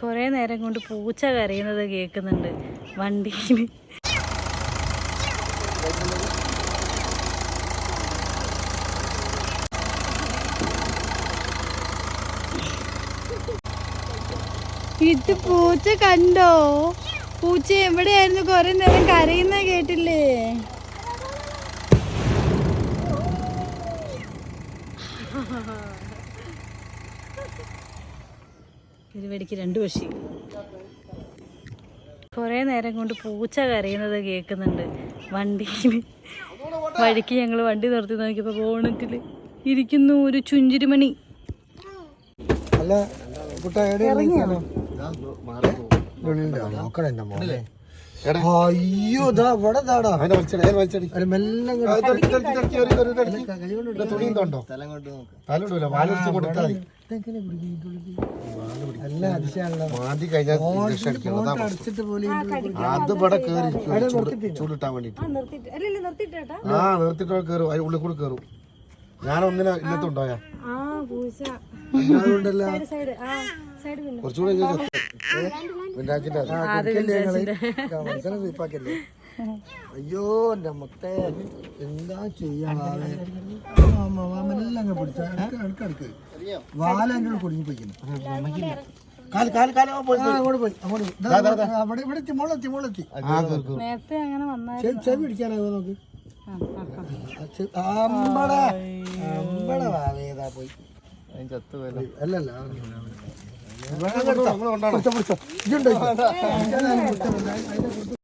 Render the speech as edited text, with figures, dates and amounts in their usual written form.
കുറേ നേരം കൊണ്ട് പൂച്ച കരയുന്നത് കേൾക്കുന്നുണ്ട് വണ്ടിയിൽ. ഇത് പൂച്ച കണ്ടോ? പൂച്ച എവിടെയായിരുന്നു? കുറെ നേരം കരയുന്ന കേട്ടില്ലേ? ഒരു വെടിക്ക് രണ്ട് പക്ഷി. കുറേ നേരം കൊണ്ട് പൂച്ച കരയുന്നത് കേൾക്കുന്നുണ്ട് വണ്ടിയിൽ. വഴിക്ക് ഞങ്ങൾ വണ്ടി നിർത്തി നോക്കിയപ്പോൾ ബോണറ്റിൽ ഇരിക്കുന്നു ഒരു ചുഞ്ചിരിമണി. അയ്യോ അത് ഇവിടെ കേറി ചൂടിട്ടാൻ വേണ്ടിട്ട് നിർത്തിട്ടോ കേറും അതിന് ഉള്ളിൽ കൂടെ കേറും. ഞാനൊന്നിനെ ഇന്നത്തുണ്ടായ കുറച്ചുകൂടെ അയ്യോ എന്റെ മൊത്തേ എന്താ ചെയ്യാതെ വാലെല്ലാം കുടുങ്ങി പോയിക്കുന്നു. ചെവി പിടിക്കാനാവോ നോക്ക്. പോയി അല്ലല്ല ഇതുണ്ടോ